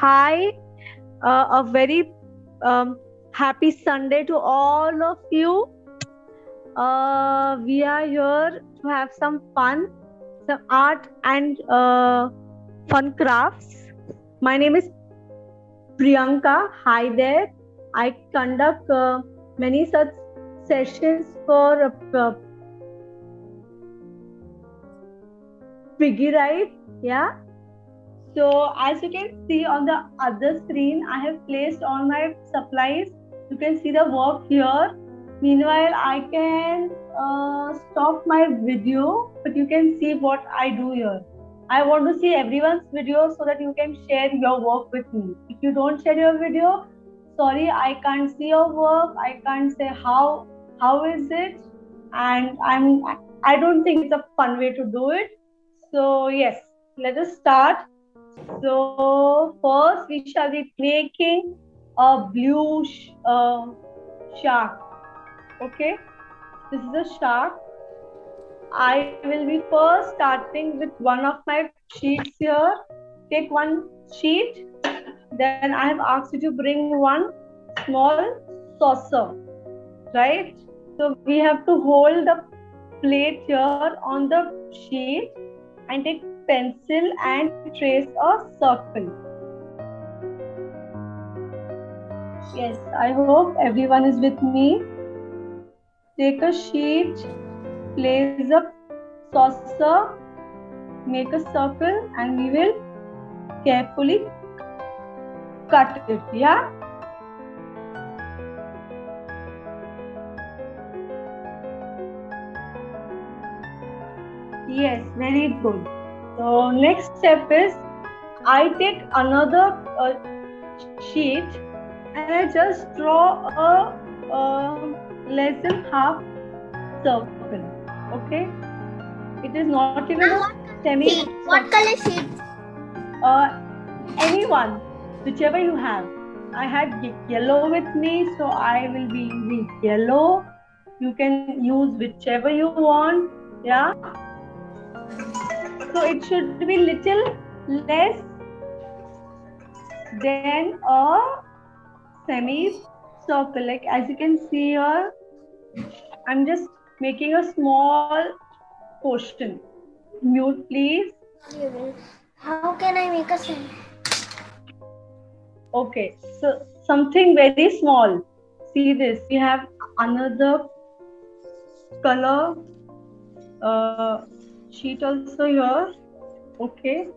Hi, a very happy Sunday to all of you. We are here to have some fun, some art and fun crafts. My name is Priyanka. Hi there. I conduct many such sessions for Piggy Ride. Yeah. So as you can see on the other screen, I have placed all my supplies. You can see the work here. Meanwhile, I can stop my video, but you can see what I do here. I want to see everyone's video so that you can share your work with me. If you don't share your video, sorry, I can't see your work. I can't say how is it, and I don't think it's a fun way to do it. So yes, let us start. So first we shall be making a blue shark. Okay, this is a shark. I will be first starting with one of my sheets here. Take one sheet. Then I have asked you to bring one small saucer, right? So we have to hold the plate here on the sheet and take pencil and trace a circle. Yes, I hope everyone is with me. Take a sheet, place a saucer, make a circle, and we will carefully cut it. Yeah. Yes, very good. So next step is I take another sheet and I just draw less than half circle. Okay, it is not even a semi. What color sheet? Anyone, whichever you have. I had yellow with me, so I will be using yellow. You can use whichever you want. Yeah. So it should be little less than a semi circle. Like as you can see here, I'm just making a small portion. Mute, please. How can I make a sign? Okay, so something very small. See this. We have another color sheet also here. Okay.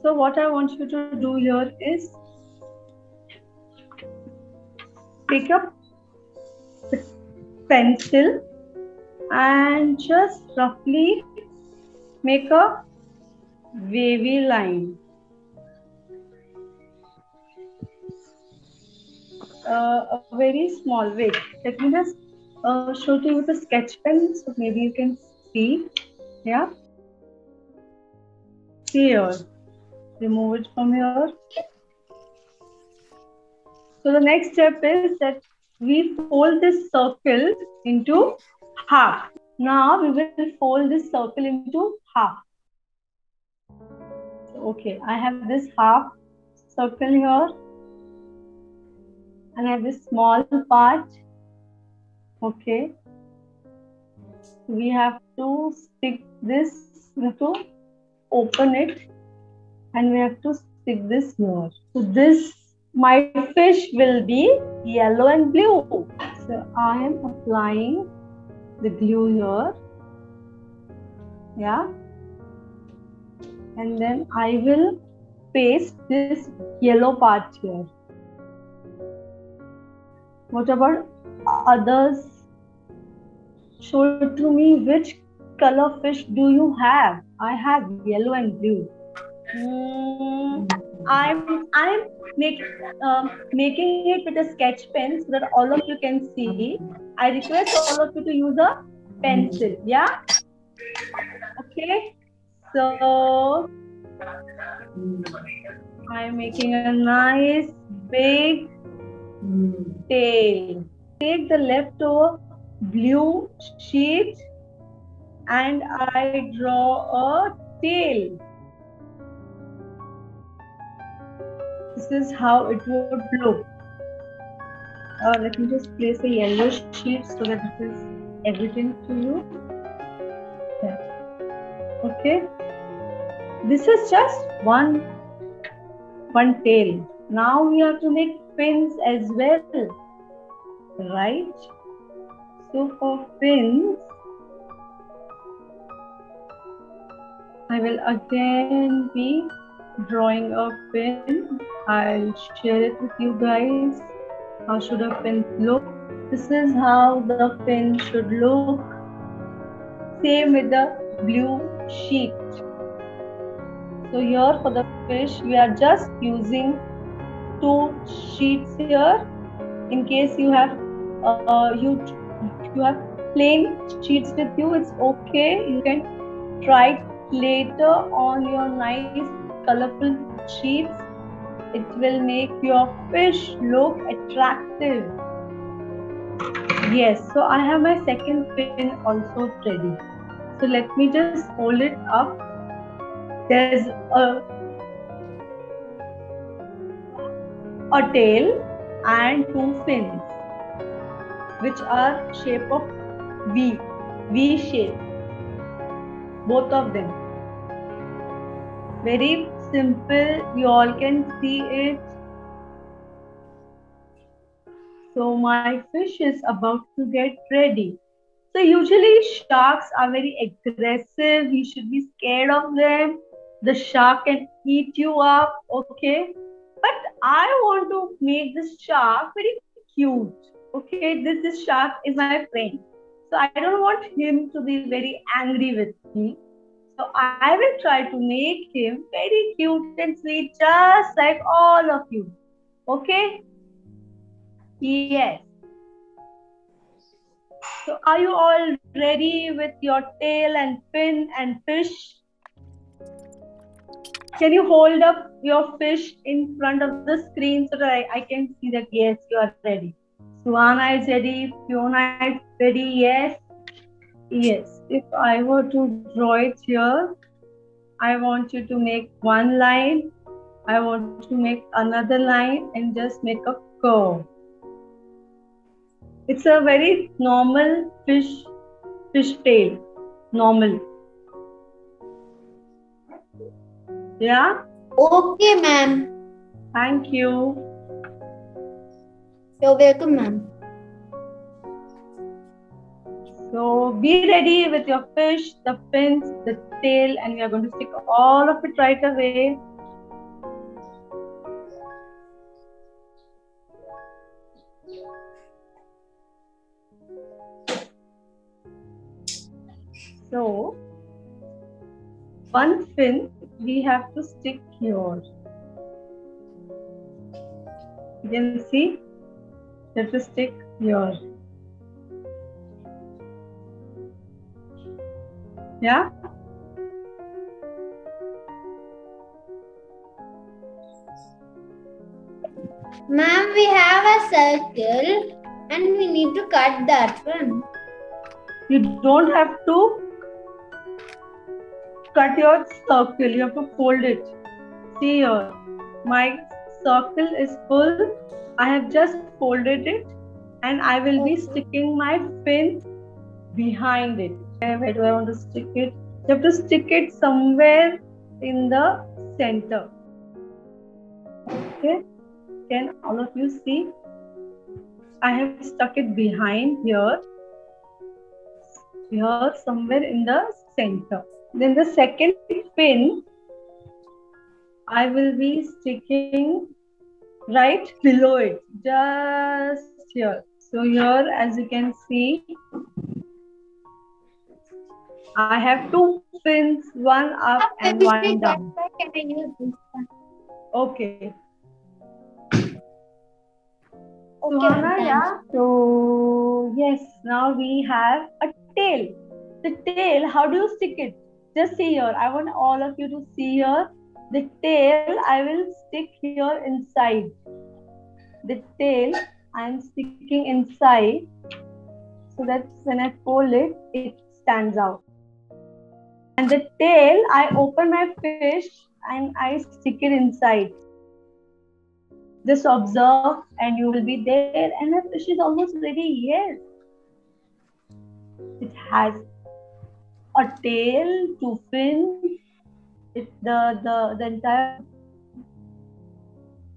So what I want you to do here is pick up pencil and just roughly make a wavy line. A very small. Wait, let me just show to you with a sketch pen so maybe you can see. Yeah. See here. Remove it from here. So the next step is that we fold this circle into half. Now we will fold this circle into half. Okay, I have this half circle here and I have this small part. Okay, we have to stick this, we have to open it and we have to stick this here. So this, my fish will be yellow and blue. So I am applying the glue here. Yeah. And then I will paste this yellow part here. What about others? Show to me which color fish do you have? I have yellow and blue. I'm making it with a sketch pen so that all of you can see. I request all of you to use a pencil. Yeah. Okay. So I'm making a nice big tail. Take the leftover blue sheet and I draw a tail. This is how it would look. Let me just place a yellow sheet so that it is evident to you. Yeah. Okay. This is just one tail. Now we have to make fins as well, right? So for fins, I will again be drawing a fin. I'll share it with you guys. How should a fin look? This is how the fin should look. Same with the blue sheet. So here for the fish, we are just using 2 sheets here. In case you have you have plain sheets with you, it's okay. You can try it later on your nice colorful sheets. It will make your fish look attractive. Yes, so I have my second fin also ready. So let me just hold it up. There's a tail and 2 fins, which are shape of V shape, both of them. Very simple, you all can see it. So my fish is about to get ready. So usually sharks are very aggressive, you should be scared of them. The shark can eat you up, okay? But I want to make this shark very cute. Okay, this shark is my friend. So I don't want him to be very angry with me. So I will try to make him very cute and sweet, just like all of you. Okay? Yes. So are you all ready with your tail and fin and fish? Can you hold up your fish in front of the screen so that I can see that yes, you are ready. Suhana is ready, Fiona is ready, yes. Yes, if I were to draw it here, I want you to make one line. I want to make another line and just make a curve. It's a very normal fish tail. Normal. Yeah? Okay, ma'am. Thank you. You're welcome, ma'am. So be ready with your fish, the fins, the tail, and we are going to stick all of it right away. So one fin we have to stick here. You can see, we have to stick here. Yeah? Ma'am, we have a circle and we need to cut that one. You don't have to cut your circle, you have to fold it. See here, my circle is full. I have just folded it and I will be sticking my fin behind it. Where do I want to stick it? You have to stick it somewhere in the center. Okay, can all of you see? I have stuck it behind here somewhere in the center. Then the second fin I will be sticking right below it, just here. So here, as you can see, I have 2 fins, one up and one down. Can I use this one? Okay. Okay, yeah. So yes, now we have a tail. The tail, how do you stick it? Just see here. I want all of you to see here. The tail I will stick here inside. The tail I am sticking inside so that when I fold it, it stands out. And the tail, I open my fish and I stick it inside. Just observe and you will be there. And the fish is almost ready. Yes. It has a tail, two fins. The entire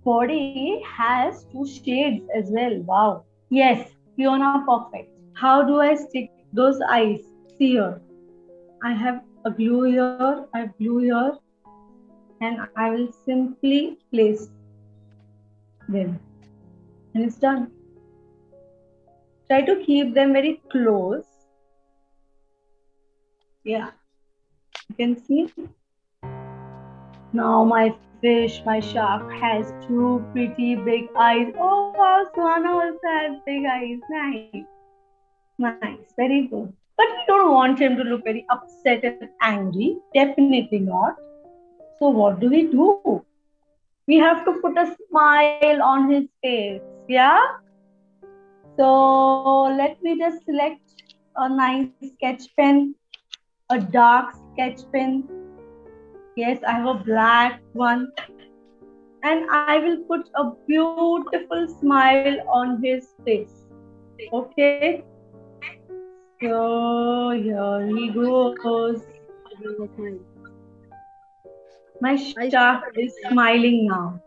body has two shades as well. Wow. Yes, Fiona, perfect. How do I stick those eyes? See here. I have a glue here, I have glue here, and I will simply place them. And it's done. Try to keep them very close. Yeah, you can see. Now my fish, my shark has two pretty big eyes. Oh wow, Suhana also has big eyes. Nice. Nice, very good. But we don't want him to look very upset and angry. Definitely not. So what do? We have to put a smile on his face. Yeah? So let me just select a nice sketch pen, a dark sketch pen. Yes, I have a black one. And I will put a beautiful smile on his face. Okay? So here he goes. My shark is smiling now.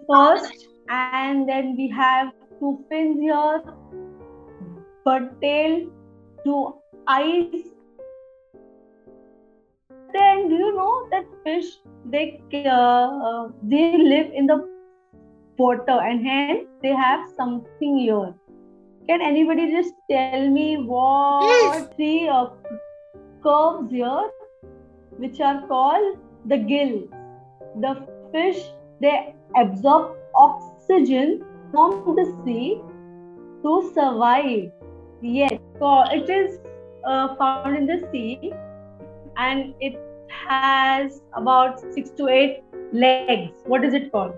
First, and then we have two fins here, bird tail, two eyes. But then, do you know that fish they live in the water and hence they have something here. Can anybody just tell me what three curves here, which are called the gills? The fish they absorb oxygen from the sea to survive. Yes, so it is found in the sea and it has about 6 to 8 legs. What is it called?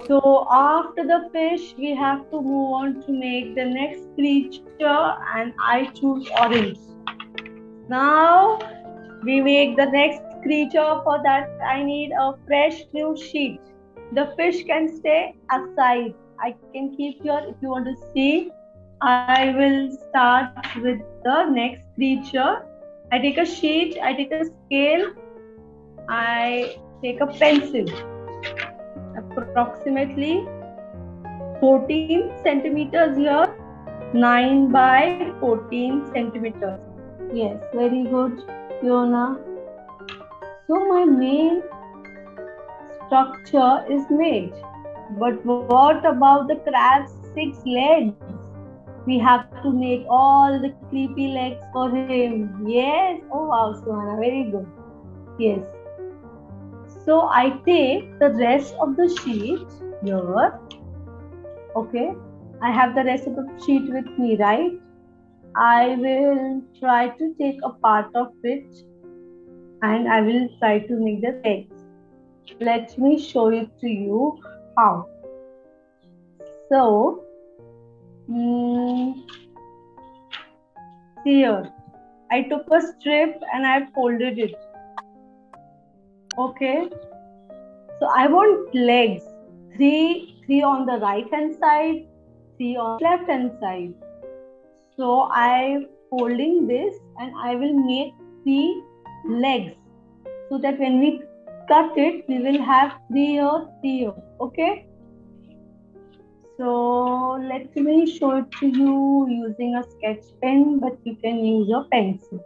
So after the fish, we have to move on to make the next creature, and I choose orange. Now we make the next creature. For that, I need a fresh new sheet. The fish can stay aside. I can keep here if you want to see. I will start with the next creature. I take a sheet, I take a scale, I take a pencil, approximately 14 centimeters here, 9 by 14 centimeters. Yes, very good, Fiona. So my main structure is made. But what about the crab's 6 legs? We have to make all the creepy legs for him. Yes. Oh wow, Suhana, very good. Yes. So I take the rest of the sheet here. Okay. I have the rest of the sheet with me, right? I will try to take a part of it and I will try to make the legs. Let me show it to you how. So, here, I took a strip and I folded it. Okay. So I want legs. Three on the right hand side, 3 on the left hand side. So I'm folding this and I will make 3 legs so that when we cut it, we will have 3 here, 3 here. Okay. So let me show it to you using a sketch pen, but you can use a pencil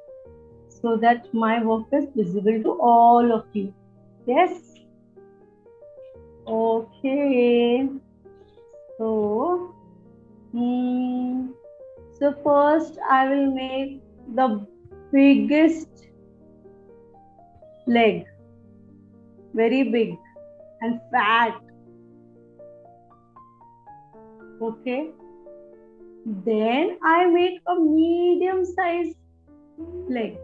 so that my work is visible to all of you. Yes? Okay. So, so first I will make the biggest leg, very big and fat. Okay. Then I make a medium sized leg,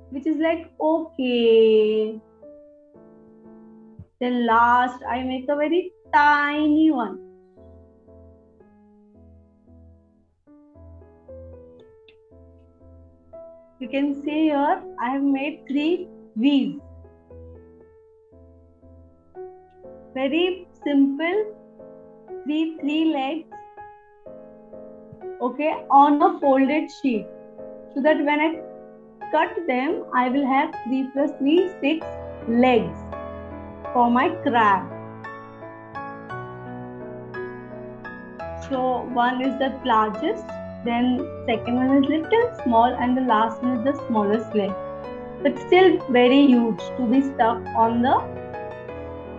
which is like okay. Then last I make a very tiny one. You can see here I have made 3 V's. very simple, three legs, okay, on a folded sheet, so that when I cut them, I will have 3 plus 3, 6 legs for my crab. So one is the largest, then second one is little small, and the last one is the smallest leg. But still very huge to be stuck on the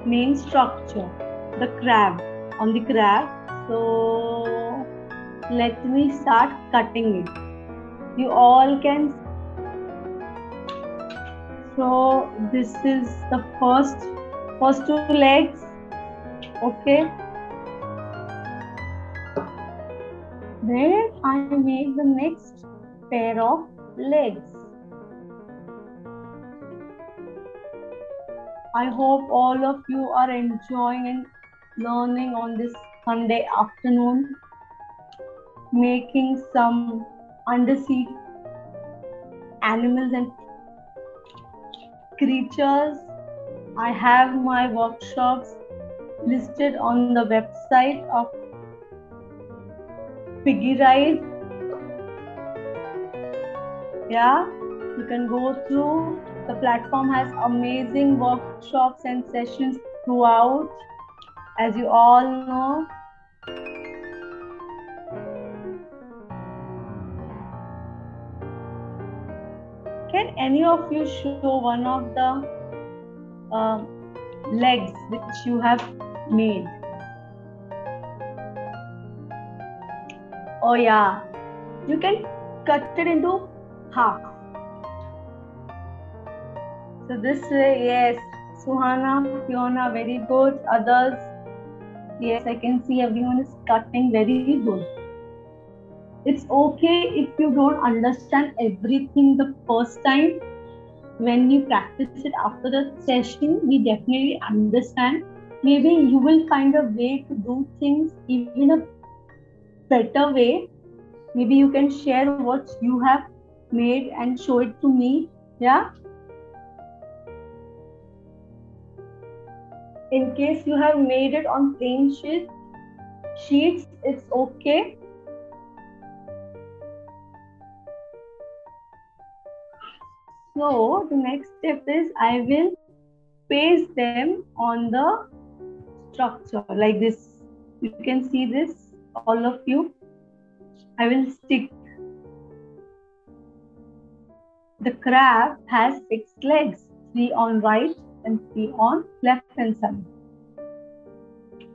main structure, the crab, on the crab. So let me start cutting it. You all can. So this is the first 2 legs. Okay. Then I make the next pair of legs. I hope all of you are enjoying and learning on this Sunday afternoon, making some undersea animals and creatures. I have my workshops listed on the website of Piggyrise. Yeah, you can go through. The platform has amazing workshops and sessions throughout, as you all know. Can any of you show one of the legs which you have made? Oh yeah, you can cut it into half. So this way, yes, Suhana, Fiona, very good. Others, yes, I can see everyone is cutting very good. It's okay if you don't understand everything the first time. When you practice it after the session, we definitely understand. Maybe you will find a way to do things even a better way. Maybe you can share what you have made and show it to me. Yeah. In case you have made it on plain sheets, it's okay. So the next step is I will paste them on the structure like this. You can see this, all of you. I will stick. The crab has 6 legs, 3 on right and 3 on left hand side.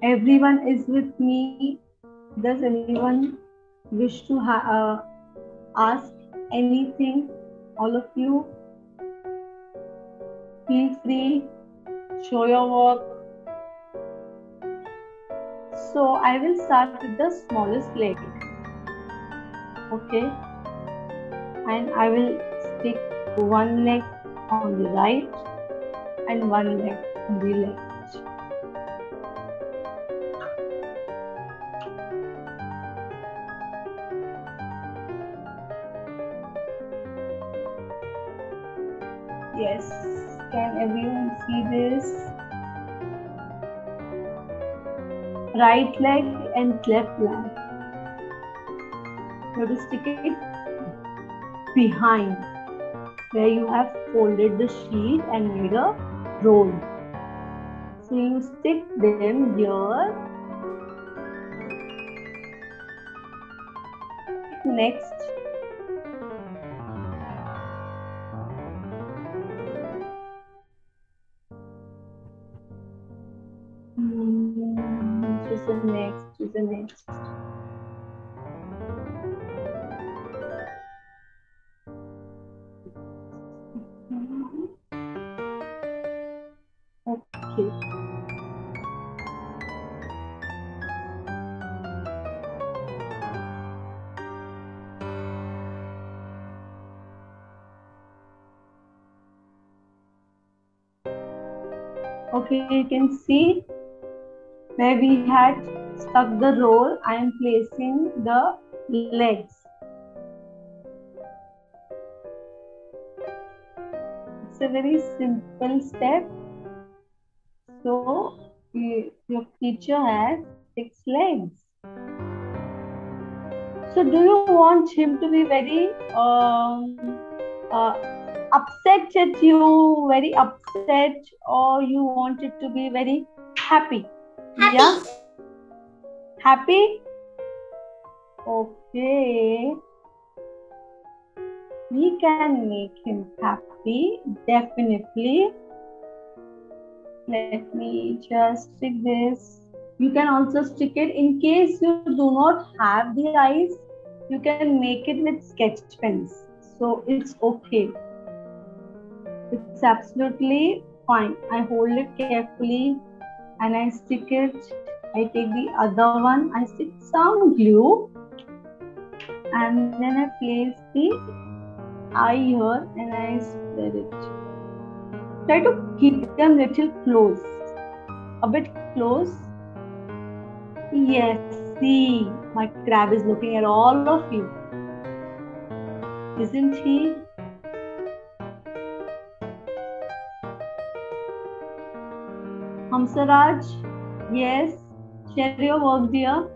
Everyone is with me. Does anyone wish to ask anything? All of you, feel free, show your work. So I will start with the smallest leg. Okay, and I will stick 1 leg on the right and 1 leg on the left. Yes, can everyone see this? Right leg and left leg. You have to stick it behind where you have folded the sheet and made a roll. So you stick them here. Next, choose the next, choose the next. Okay. Okay, you can see where we had stuck the roll. I am placing the legs. It's a very simple step. So your creature has 6 legs. So do you want him to be very upset at you, very upset, or you want it to be very happy? Happy. Yeah? Happy? Okay. We can make him happy, definitely. Let me just stick this. You can also stick it in case you do not have the eyes. You can make it with sketch pens. So it's okay. It's absolutely fine. I hold it carefully and I stick it. I take the other one. I stick some glue and then I place the eye here and I spread it. Try to keep them little close. A bit close. Yes, see, my crab is looking at all of you. Isn't he? Hamsaraj, yes, share your work, dear.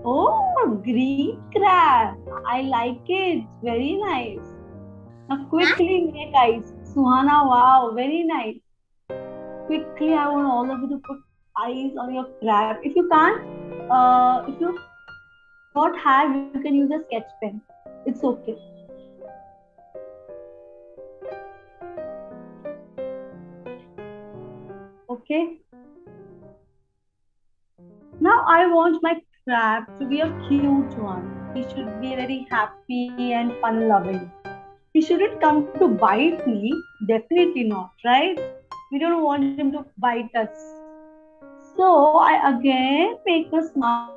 Oh, green crab. I like it. Very nice. Now quickly make eyes. Suhana, wow, very nice. Quickly, I want all of you to put eyes on your crab. If you can't, if you not have, you can use a sketch pen. It's okay. Okay. Now I want my crab to be a cute one. He should be very happy and fun-loving. He shouldn't come to bite me. Definitely not, right? We don't want him to bite us. So I again make a smile.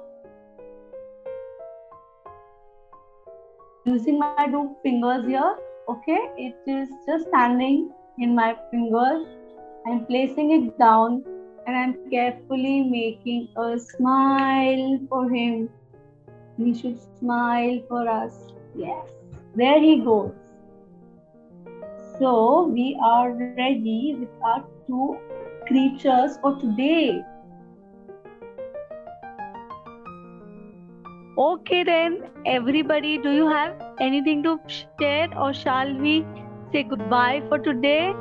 Using my 2 fingers here. Okay, it is just standing in my fingers. I'm placing it down and I'm carefully making a smile for him. He should smile for us. Yes, there he goes. So we are ready with our 2 creatures for today. Okay then, everybody, do you have anything to share or shall we say goodbye for today?